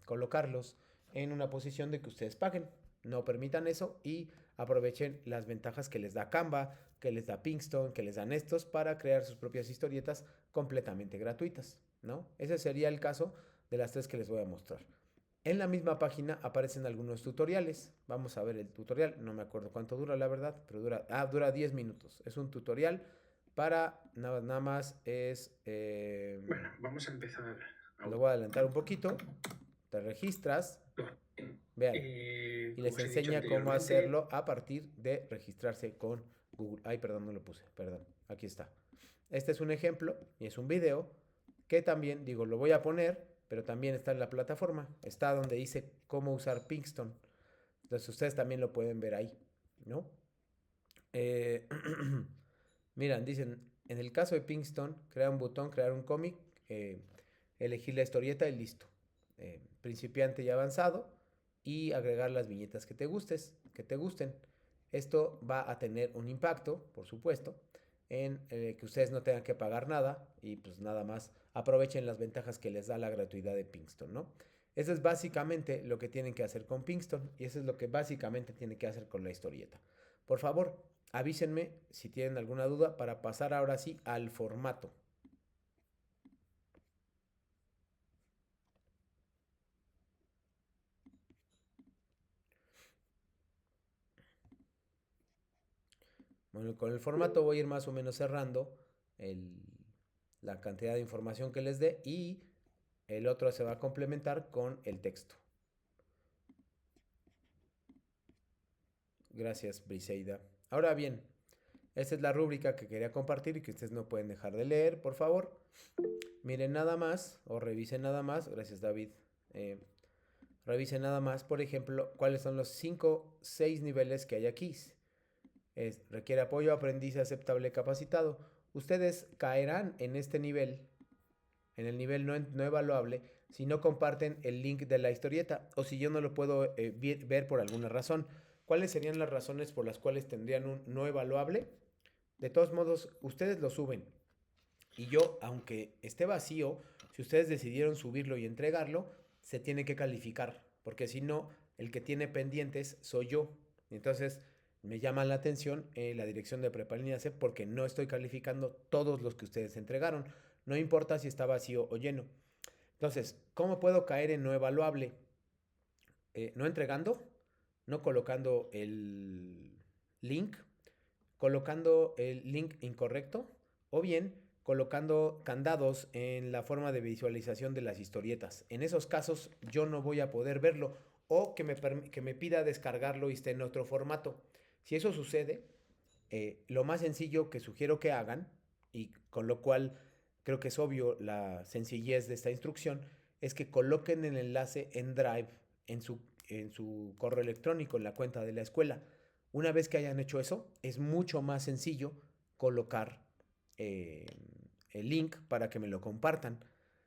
colocarlos en una posición de que ustedes paguen. No permitan eso y aprovechen las ventajas que les da Canva, que les da Pinkston, que les dan estos para crear sus propias historietas completamente gratuitas, ¿no? Ese sería el caso de las 3 que les voy a mostrar. En la misma página aparecen algunos tutoriales. Vamos a ver el tutorial. No me acuerdo cuánto dura, la verdad, pero dura 10 minutos. Es un tutorial para nada más es... Bueno, vamos a empezar. Lo voy a adelantar un poquito. Te registras. Vean. Y les enseña cómo hacerlo a partir de registrarse con Google. Ay, perdón, no lo puse. Perdón. Aquí está. Este es un ejemplo y es un video que también, digo, lo voy a poner, pero también está en la plataforma. Está donde dice cómo usar Pinkston. Entonces ustedes también lo pueden ver ahí, ¿no? Miran, dicen, en el caso de Pinkston, crear un botón, crear un cómic, elegir la historieta y listo. Principiante y avanzado y agregar las viñetas que te gusten. Esto va a tener un impacto, por supuesto, en que ustedes no tengan que pagar nada y pues nada más aprovechen las ventajas que les da la gratuidad de Pinkston, ¿no? Eso es básicamente lo que tienen que hacer con Pinkston y eso es lo que básicamente tienen que hacer con la historieta. Por favor, avísenme si tienen alguna duda para pasar ahora sí al formato. Con el formato voy a ir más o menos cerrando la cantidad de información que les dé y el otro se va a complementar con el texto. Gracias, Briseida. Ahora bien, esta es la rúbrica que quería compartir y que ustedes no pueden dejar de leer, por favor. Miren nada más o revisen nada más. Gracias, David. Revisen nada más, por ejemplo, cuáles son los 6 niveles que hay aquí. Requiere apoyo, aprendiz aceptable, capacitado. Ustedes caerán en este nivel, en el nivel no evaluable, si no comparten el link de la historieta o si yo no lo puedo ver por alguna razón. ¿Cuáles serían las razones por las cuales tendrían un no evaluable? De todos modos, ustedes lo suben. Y yo, aunque esté vacío, si ustedes decidieron subirlo y entregarlo, se tiene que calificar. Porque si no, el que tiene pendientes soy yo. Entonces, me llama la atención la dirección de Prepalínea C porque no estoy calificando todos los que ustedes entregaron. No importa si está vacío o lleno. Entonces, ¿cómo puedo caer en no evaluable? No entregando, no colocando el link, colocando el link incorrecto o bien colocando candados en la forma de visualización de las historietas. En esos casos yo no voy a poder verlo o que me pida descargarlo y esté en otro formato. Si eso sucede, lo más sencillo que sugiero que hagan, y con lo cual creo que es obvio la sencillez de esta instrucción, es que coloquen el enlace en Drive en su correo electrónico, en la cuenta de la escuela. Una vez que hayan hecho eso, es mucho más sencillo colocar el link para que me lo compartan.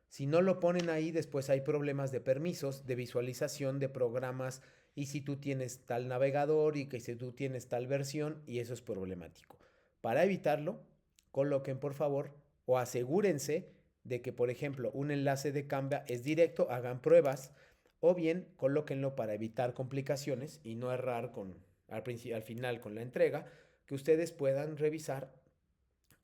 Si no lo ponen ahí, después hay problemas de permisos, de visualización de programas y si tú tienes tal navegador y que si tú tienes tal versión y eso es problemático. Para evitarlo, coloquen por favor o asegúrense de que, por ejemplo, un enlace de Canva es directo, hagan pruebas o bien colóquenlo para evitar complicaciones y no errar al final con la entrega, que ustedes puedan revisar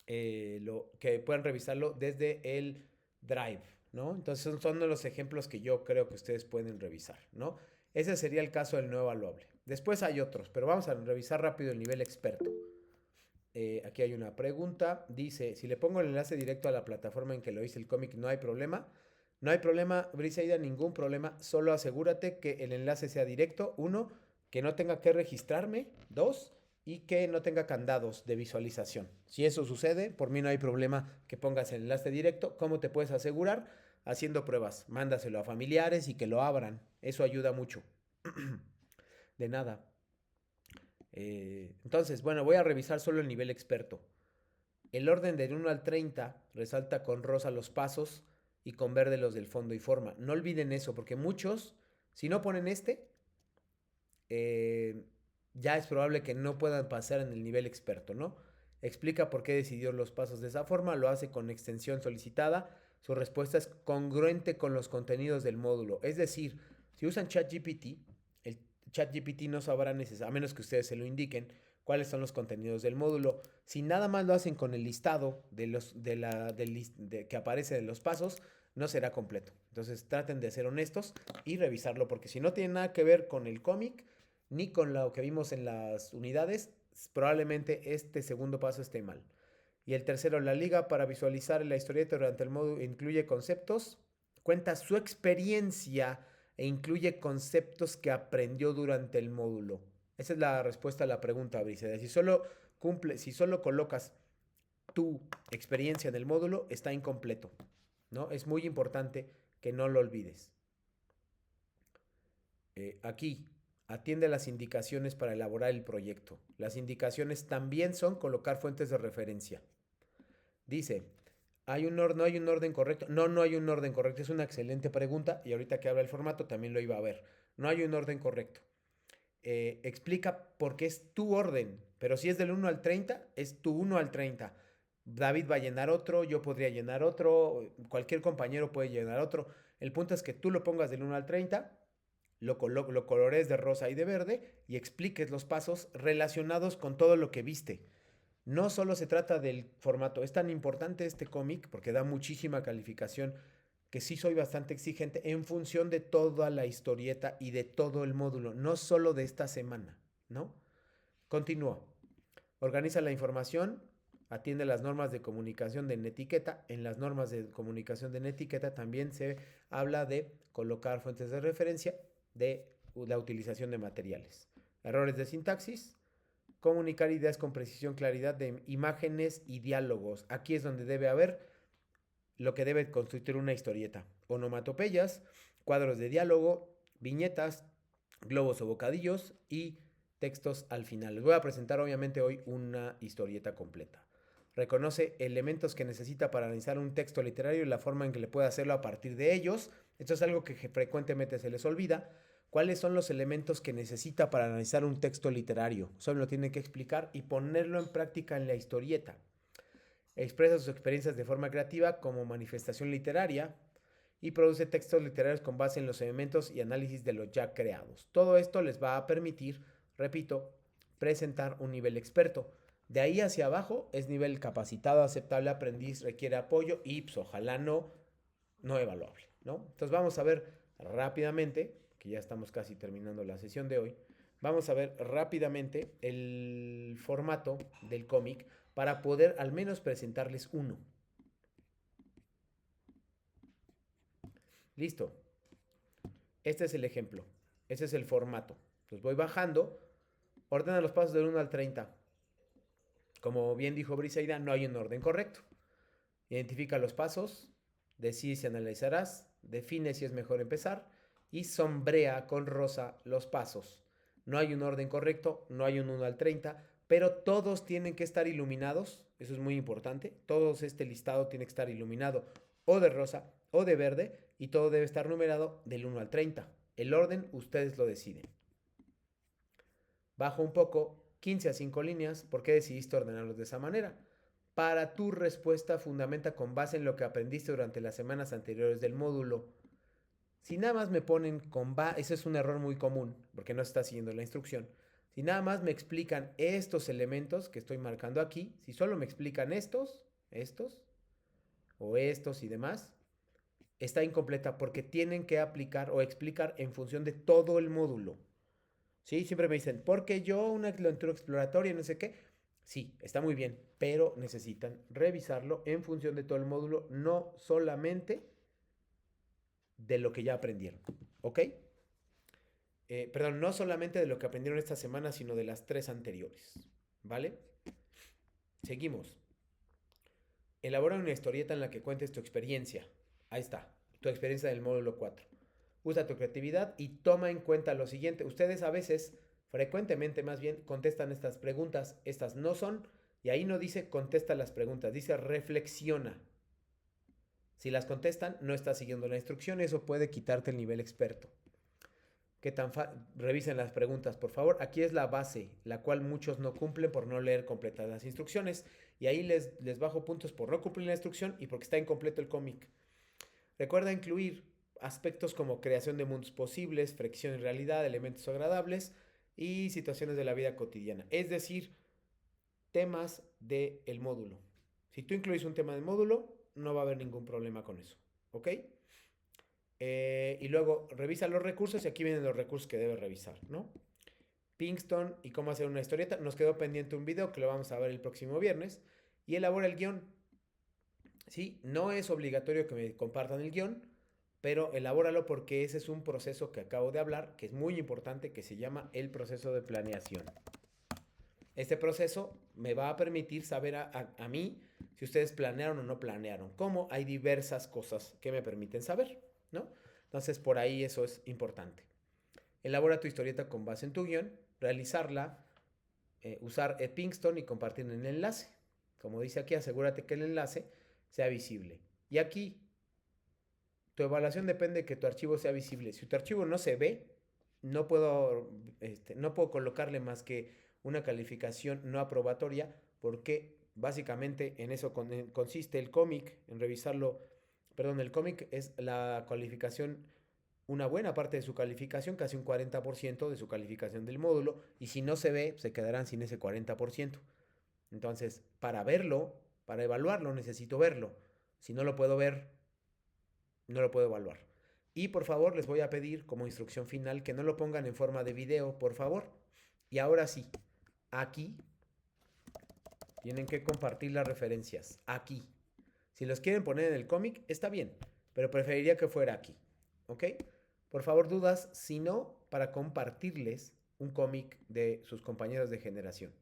que puedan revisarlo desde el Drive, ¿no? Entonces son de los ejemplos que yo creo que ustedes pueden revisar, ¿no? Ese sería el caso del no evaluable. Después hay otros, pero vamos a revisar rápido el nivel experto. Aquí hay una pregunta. Dice, si le pongo el enlace directo a la plataforma en que lo hice el cómic, ¿no hay problema? No hay problema, Briseida, ningún problema. Solo asegúrate que el enlace sea directo. 1, que no tenga que registrarme. 2, y que no tenga candados de visualización. Si eso sucede, por mí no hay problema que pongas el enlace directo. ¿Cómo te puedes asegurar? Haciendo pruebas. Mándaselo a familiares y que lo abran. Eso ayuda mucho. De nada. Entonces, bueno, voy a revisar solo el nivel experto. El orden del 1 al 30 resalta con rosa los pasos y con verde los del fondo y forma. No olviden eso, porque muchos, si no ponen ya es probable que no puedan pasar en el nivel experto, ¿no? Explica por qué decidió los pasos de esa forma, lo hace con extensión solicitada, su respuesta es congruente con los contenidos del módulo. Es decir, si usan ChatGPT, el ChatGPT no sabrá a menos que ustedes se lo indiquen, cuáles son los contenidos del módulo. Si nada más lo hacen con el listado que aparece de los pasos, no será completo. Entonces traten de ser honestos y revisarlo, porque si no tiene nada que ver con el cómic, ni con lo que vimos en las unidades, probablemente este segundo paso esté mal. Y el tercero, la liga para visualizar la historieta durante el módulo incluye conceptos, cuenta su experiencia e incluye conceptos que aprendió durante el módulo. Esa es la respuesta a la pregunta, Briseida. Si solo colocas tu experiencia en el módulo, está incompleto, ¿no? Es muy importante que no lo olvides. Aquí, atiende las indicaciones para elaborar el proyecto. Las indicaciones también son colocar fuentes de referencia. Dice, ¿no hay un orden correcto? No hay un orden correcto. Es una excelente pregunta y ahorita que habla el formato también lo iba a ver. No hay un orden correcto. Explica por qué es tu orden, pero si es del 1 al 30, es tu 1 al 30. David va a llenar otro, yo podría llenar otro, cualquier compañero puede llenar otro. El punto es que tú lo pongas del 1 al 30, lo colores de rosa y de verde y expliques los pasos relacionados con todo lo que viste. No solo se trata del formato, es tan importante este cómic porque da muchísima calificación que sí soy bastante exigente en función de toda la historieta y de todo el módulo, no solo de esta semana, ¿no? Continúo. Organiza la información, atiende las normas de comunicación de Netiqueta. En las normas de comunicación de Netiqueta también se habla de colocar fuentes de referencia, de la utilización de materiales. Errores de sintaxis, comunicar ideas con precisión, claridad de imágenes y diálogos. Aquí es donde debe haber lo que debe constituir una historieta. Onomatopeyas, cuadros de diálogo, viñetas, globos o bocadillos y textos al final. Les voy a presentar obviamente hoy una historieta completa. Reconoce elementos que necesita para analizar un texto literario y la forma en que le puede hacerlo a partir de ellos. Esto es algo que frecuentemente se les olvida. ¿Cuáles son los elementos que necesita para analizar un texto literario? Solo lo tiene que explicar y ponerlo en práctica en la historieta. Expresa sus experiencias de forma creativa como manifestación literaria y produce textos literarios con base en los elementos y análisis de los ya creados. Todo esto les va a permitir, repito, presentar un nivel experto. De ahí hacia abajo es nivel capacitado, aceptable, aprendiz, requiere apoyo y pues, ojalá no evaluable, ¿no? Entonces vamos a ver rápidamente, que ya estamos casi terminando la sesión de hoy, vamos a ver rápidamente el formato del cómic para poder al menos presentarles uno. Listo. Este es el ejemplo. Este es el formato. Entonces voy bajando. Ordena los pasos del 1 al 30. Como bien dijo Briseida, no hay un orden correcto. Identifica los pasos. Decide si analizarás. Define si es mejor empezar. Y sombrea con rosa los pasos. No hay un orden correcto. No hay un 1 al 30. Pero todos tienen que estar iluminados. Eso es muy importante. Todo este listado tiene que estar iluminado o de rosa o de verde. Y todo debe estar numerado del 1 al 30. El orden ustedes lo deciden. Bajo un poco, 15 a 5 líneas. ¿Por qué decidiste ordenarlos de esa manera? Para tu respuesta fundamenta con base en lo que aprendiste durante las semanas anteriores del módulo. Si nada más me ponen con base, ese es un error muy común, porque no se está siguiendo la instrucción. Si nada más me explican estos elementos que estoy marcando aquí, si solo me explican estos, o estos y demás, está incompleta porque tienen que aplicar o explicar en función de todo el módulo. ¿Sí? Siempre me dicen, porque yo una lectura exploratoria, no sé qué. Sí, está muy bien, pero necesitan revisarlo en función de todo el módulo, no solamente de lo que ya aprendieron. ¿Ok? Perdón, no solamente de lo que aprendieron esta semana, sino de las 3 anteriores. ¿Vale? Seguimos. Elabora una historieta en la que cuentes tu experiencia. Ahí está, tu experiencia del módulo 4. Usa tu creatividad y toma en cuenta lo siguiente. Ustedes a veces, frecuentemente más bien, contestan estas preguntas. Estas no son, y ahí no dice contesta las preguntas, dice reflexiona. Si las contestan, no estás siguiendo la instrucción, eso puede quitarte el nivel experto. Revisen las preguntas, por favor. Aquí es la base, la cual muchos no cumplen por no leer completas las instrucciones. Y ahí les bajo puntos por no cumplir la instrucción y porque está incompleto el cómic. Recuerda incluir aspectos como creación de mundos posibles, fricción y realidad, elementos agradables y situaciones de la vida cotidiana. Es decir, temas del módulo. Si tú incluyes un tema del módulo, no va a haber ningún problema con eso. ¿Ok? Y luego revisa los recursos y aquí vienen los recursos que debes revisar, ¿no? Pinkston y cómo hacer una historieta. Nos quedó pendiente un video que lo vamos a ver el próximo viernes. Y elabora el guión. ¿Sí? No es obligatorio que me compartan el guión, pero elabóralo porque ese es un proceso que acabo de hablar, que es muy importante, que se llama el proceso de planeación. Este proceso me va a permitir saber a mí si ustedes planearon o no planearon. ¿Cómo? Hay diversas cosas que me permiten saber, ¿no? Entonces, por ahí eso es importante. Elabora tu historieta con base en tu guión, realizarla, usar Pinkston y compartir el enlace. Como dice aquí, asegúrate que el enlace sea visible. Y aquí, tu evaluación depende de que tu archivo sea visible. Si tu archivo no se ve, no puedo colocarle más que una calificación no aprobatoria, porque básicamente en eso consiste el cómic, en revisarlo. Perdón, el cómic es la calificación, una buena parte de su calificación, casi un 40% de su calificación del módulo, y si no se ve, se quedarán sin ese 40%. Entonces, para verlo, para evaluarlo, necesito verlo. Si no lo puedo ver, no lo puedo evaluar. Y por favor, les voy a pedir como instrucción final que no lo pongan en forma de video, por favor. Y ahora sí, aquí Tienen que compartir las referencias aquí. Si los quieren poner en el cómic, está bien, pero preferiría que fuera aquí. ¿Ok? Por favor, dudas, si no, para compartirles un cómic de sus compañeros de generación.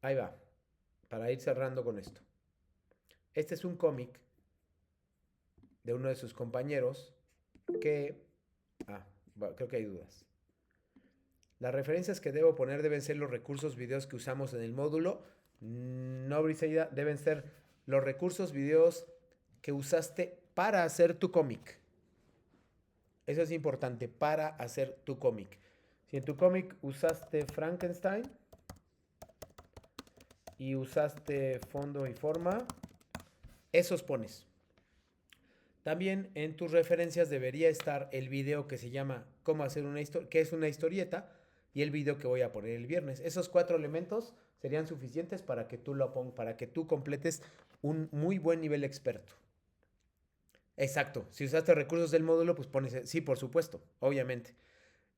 Ahí va, para ir cerrando con esto. Este es un cómic de uno de sus compañeros que... creo que hay dudas. Las referencias que debo poner deben ser los recursos videos que usamos en el módulo. No, Briseida, deben ser los recursos videos que usaste para hacer tu cómic. Eso es importante, para hacer tu cómic. Si en tu cómic usaste Frankenstein y usaste fondo y forma, esos pones. También en tus referencias debería estar el video que se llama Cómo hacer una historia, que es una historieta, y el video que voy a poner el viernes. Esos 4 elementos serían suficientes para que tú para que tú completes un muy buen nivel experto. Exacto. Si usaste recursos del módulo, pues pones, sí, por supuesto, obviamente.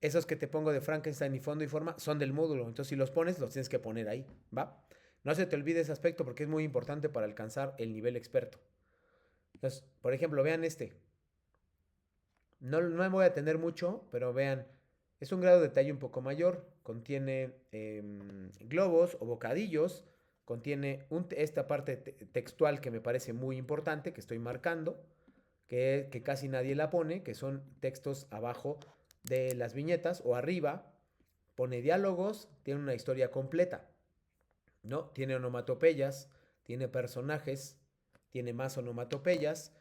Esos que te pongo de Frankenstein y fondo y forma son del módulo. Entonces, si los pones, los tienes que poner ahí, ¿va? No se te olvide ese aspecto porque es muy importante para alcanzar el nivel experto. Entonces, por ejemplo, vean este. No me voy a tener mucho, pero vean, es un grado de detalle un poco mayor. Contiene globos o bocadillos. Contiene esta parte textual que me parece muy importante, que estoy marcando, que casi nadie la pone, que son textos abajo de las viñetas o arriba. Pone diálogos, tiene una historia completa, ¿no? Tiene onomatopeyas, tiene personajes, tiene más onomatopeyas.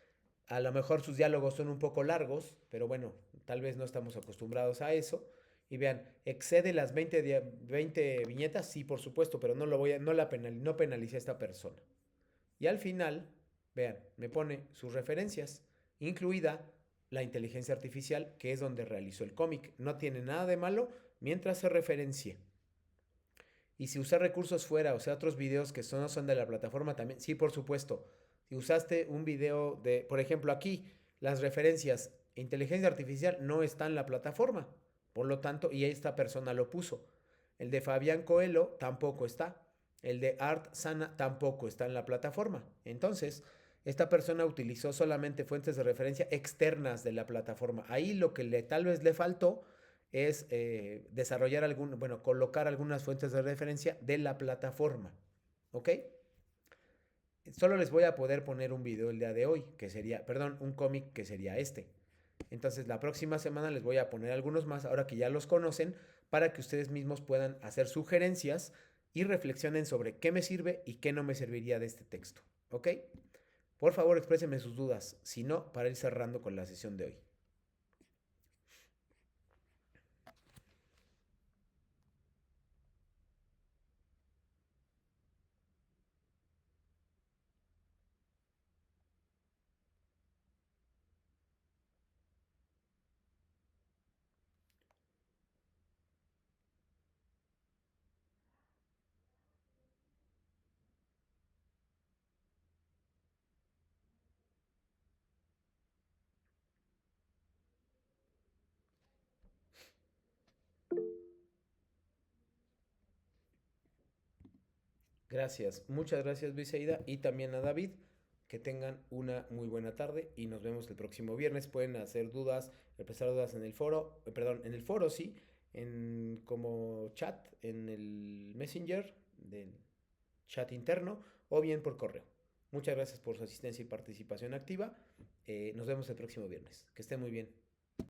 A lo mejor sus diálogos son un poco largos, pero bueno, tal vez no estamos acostumbrados a eso. Y vean, ¿excede las 20 viñetas? Sí, por supuesto, pero no penalicé a esta persona. Y al final, vean, me pone sus referencias, incluida la inteligencia artificial, que es donde realizó el cómic. No tiene nada de malo mientras se referencie. Y si usar recursos fuera, o sea, otros videos que no son de la plataforma también, sí, por supuesto. Si usaste un video de, por ejemplo, aquí, las referencias, inteligencia artificial no está en la plataforma. Por lo tanto, y esta persona lo puso. El de Fabián Coelho tampoco está. El de Art Sana tampoco está en la plataforma. Entonces, esta persona utilizó solamente fuentes de referencia externas de la plataforma. Ahí lo que tal vez le faltó es colocar algunas fuentes de referencia de la plataforma. ¿Ok? Solo les voy a poder poner un video el día de hoy, que sería, perdón, un cómic que sería este. Entonces la próxima semana les voy a poner algunos más, ahora que ya los conocen, para que ustedes mismos puedan hacer sugerencias y reflexionen sobre qué me sirve y qué no me serviría de este texto. ¿Ok? Por favor, exprésenme sus dudas, si no, para ir cerrando con la sesión de hoy. Gracias, muchas gracias Briseida y también a David. Que tengan una muy buena tarde y nos vemos el próximo viernes. Pueden hacer dudas, expresar dudas en el foro, perdón, en el foro sí, como chat, en el Messenger del chat interno o bien por correo. Muchas gracias por su asistencia y participación activa. Nos vemos el próximo viernes. Que estén muy bien.